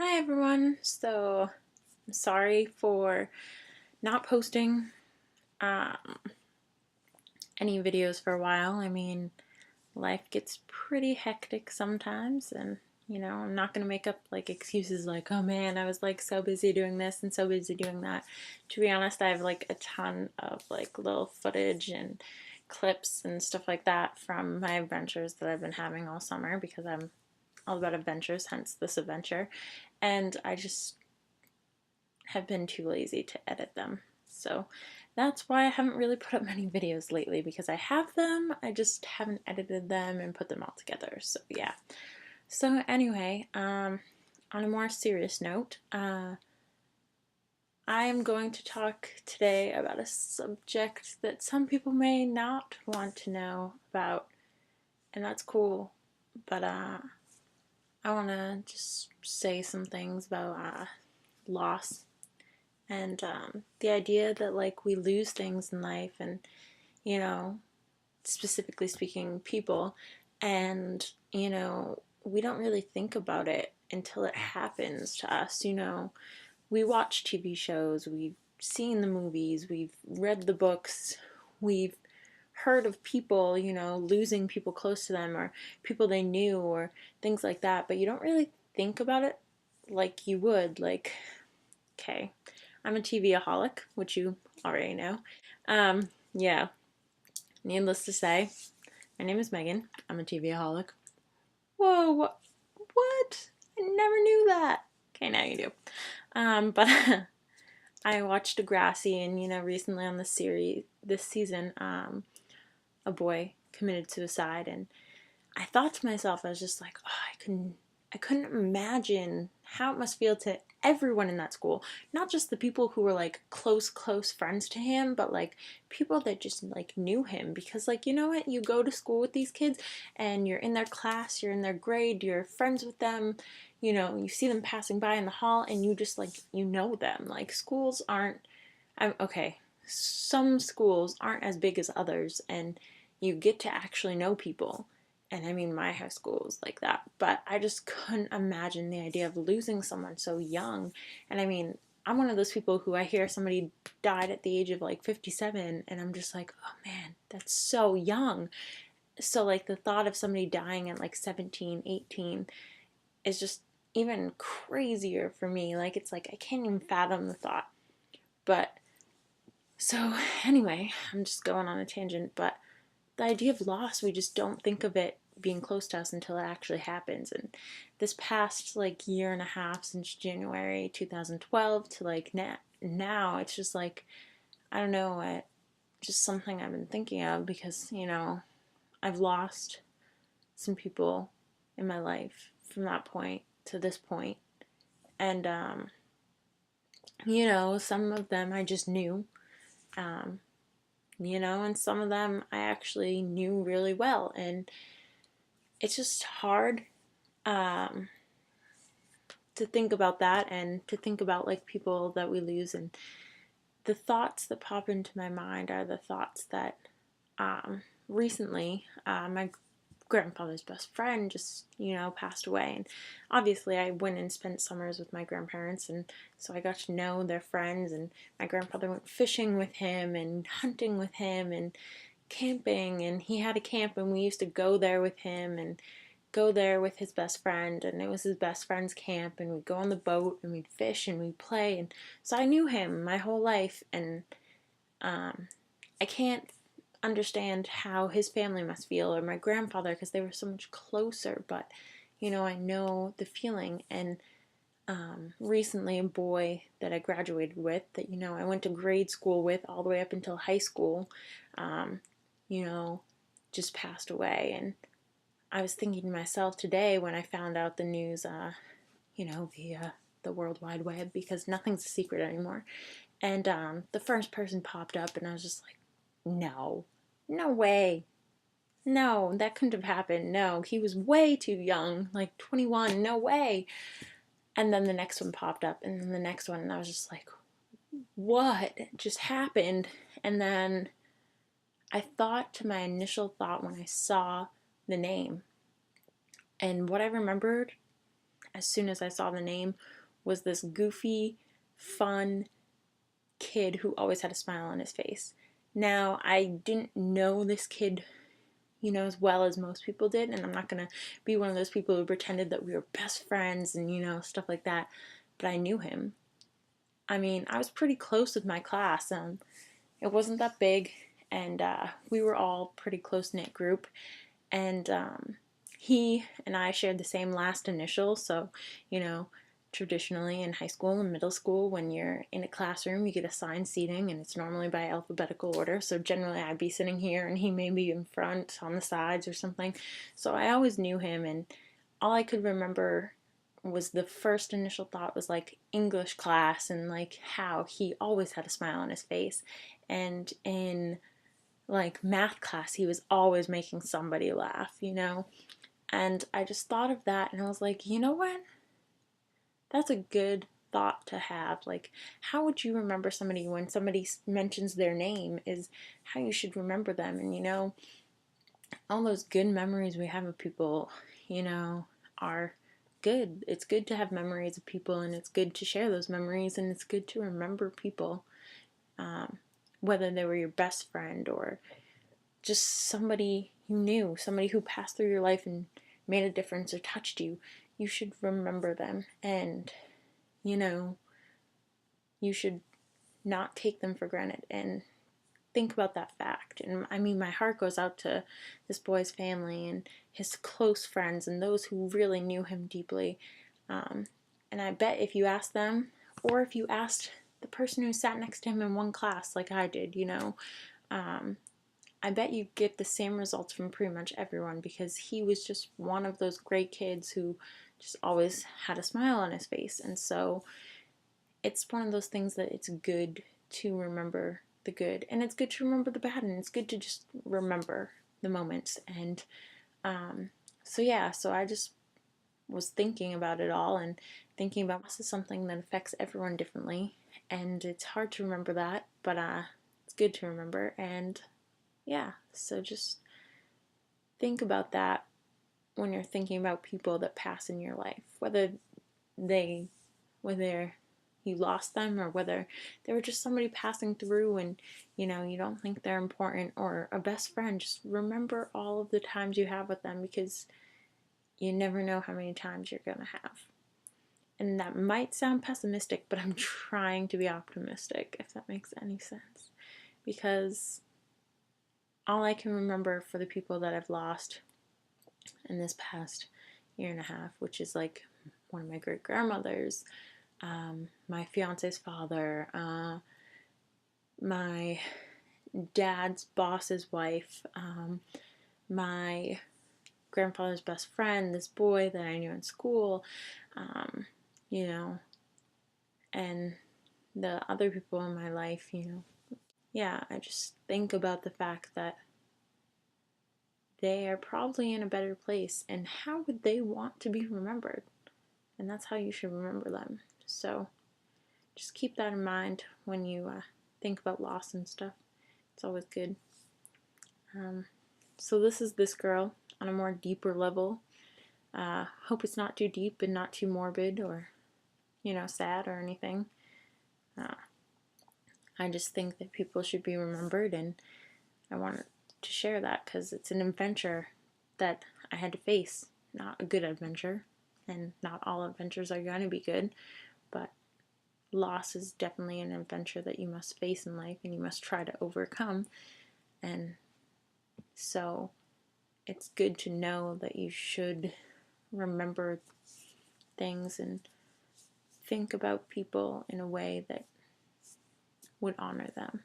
Hi everyone. So I'm sorry for not posting um, any videos for a while. I mean, life gets pretty hectic sometimes, and I'm not gonna make up like excuses like, oh man, I was like so busy doing this and so busy doing that. To be honest, I have like a ton of like little footage and clips and stuff like that from my adventures that I've been having all summer because I'm all about adventures, hence this adventure. And I just have been too lazy to edit them. So that's why I haven't really put up many videos lately, because I have them, I just haven't edited them and put them all together. So yeah. So anyway, on a more serious note, I am going to talk today about a subject that some people may not want to know about, and that's cool. But I want to just say some things about loss and the idea that like we lose things in life, and you know specifically speaking people, and we don't really think about it until it happens to us. We watch TV shows, we've seen the movies, we've read the books, we've heard of people losing people close to them or people they knew or things like that, but you don't really think about it like you would. Like, okay, I'm a TV-aholic, which you already know. Yeah, needless to say, my name is Megan. I'm a TV-aholic. Whoa, what? I never knew that. Okay, now you do. But I watched Degrassi, and recently on this season, a boy committed suicide, and I thought to myself, I was just like, oh, I couldn't imagine how it must feel to everyone in that school. Not just the people who were like close friends to him, but like people that just like knew him. Because like, you know what? You go to school with these kids and you're in their class, you're in their grade, you're friends with them, you see them passing by in the hall and you just like, them. Like schools aren't, okay, some schools aren't as big as others, and you get to actually know people. And I mean, my high school was like that, but I just couldn't imagine the idea of losing someone so young. And I mean, I'm one of those people who I hear somebody died at the age of like 57, and I'm just like, oh man, that's so young. So like the thought of somebody dying at like 17, 18 is just even crazier for me. Like, it's like I can't even fathom the thought. But so anyway, I'm just going on a tangent, but the idea of loss, we just don't think of it being close to us until it actually happens. And this past like year and a half, since January 2012 to like now, it's just like, I don't know, just something I've been thinking of, because I've lost some people in my life from that point to this point. And some of them I just knew, um, and some of them I actually knew really well. And it's just hard um, to think about that, and to think about like people that we lose. And the thoughts that pop into my mind are the thoughts that recently my grandfather's best friend just passed away. And obviously I went and spent summers with my grandparents, and so I got to know their friends, and my grandfather went fishing with him and hunting with him and camping, and he had a camp and we used to go there with him and go there with his best friend, and it was his best friend's camp, and we'd go on the boat and we'd fish and we'd play. And so I knew him my whole life, and I can't understand how his family must feel, or my grandfather, because they were so much closer. But I know the feeling. And recently a boy that I graduated with, that I went to grade school with all the way up until high school, um, you know just passed away. And I was thinking to myself today when I found out the news, via the World Wide Web, because nothing's a secret anymore. And the first person popped up, and I was just like, no, no way. No, that couldn't have happened. No, he was way too young, like 21, no way. And then the next one popped up, and then the next one, and I was just like, what just happened? And then I thought to my initial thought when I saw the name, and what I remembered, as soon as I saw the name, was this goofy, fun kid who always had a smile on his face. Now, I didn't know this kid, as well as most people did, and I'm not gonna be one of those people who pretended that we were best friends and, stuff like that, but I knew him. I mean, I was pretty close with my class. It wasn't that big, and we were all pretty close-knit group, and he and I shared the same last initial, so, traditionally in high school and middle school, when you're in a classroom, you get assigned seating, and it's normally by alphabetical order, so generally I'd be sitting here, and he may be in front, on the sides or something, so I always knew him, and all I could remember was the first initial thought was like English class, and like how he always had a smile on his face, and in like math class he was always making somebody laugh, and I just thought of that and I was like, you know what, that's a good thought to have. Like, how would you remember somebody when somebody mentions their name is how you should remember them. And all those good memories we have of people, are good. It's good to have memories of people, and it's good to share those memories, and it's good to remember people, whether they were your best friend or just somebody you knew, somebody who passed through your life and made a difference or touched you. You should remember them, and you should not take them for granted, and think about that fact. And I mean, my heart goes out to this boy's family and his close friends and those who really knew him deeply. And I bet if you asked them, or if you asked the person who sat next to him in one class like I did, I bet you get the same results from pretty much everyone, because he was just one of those great kids who just always had a smile on his face. And so it's one of those things that it's good to remember the good, and it's good to remember the bad, and it's good to just remember the moments. And so I just was thinking about it all, and thinking about this is something that affects everyone differently, and it's hard to remember that, but it's good to remember. And yeah, so just think about that when you're thinking about people that pass in your life, whether you lost them, or whether they were just somebody passing through and you don't think they're important, or a best friend. Just remember all of the times you have with them, because you never know how many times you're gonna have. And that might sound pessimistic, but I'm trying to be optimistic, if that makes any sense, because all I can remember for the people that I've lost in this past year and a half, which is like one of my great grandmothers, my fiance's father, my dad's boss's wife, my grandfather's best friend, this boy that I knew in school, and the other people in my life, Yeah, I just think about the fact that they are probably in a better place, and how would they want to be remembered? And that's how you should remember them. So just keep that in mind when you think about loss and stuff. It's always good. So this is this girl on a more deeper level. Hope it's not too deep and not too morbid or, sad or anything. I just think that people should be remembered, and I wanted to share that because it's an adventure that I had to face. Not a good adventure, and not all adventures are going to be good, but loss is definitely an adventure that you must face in life, and you must try to overcome. And so it's good to know that you should remember things and think about people in a way that would honor them.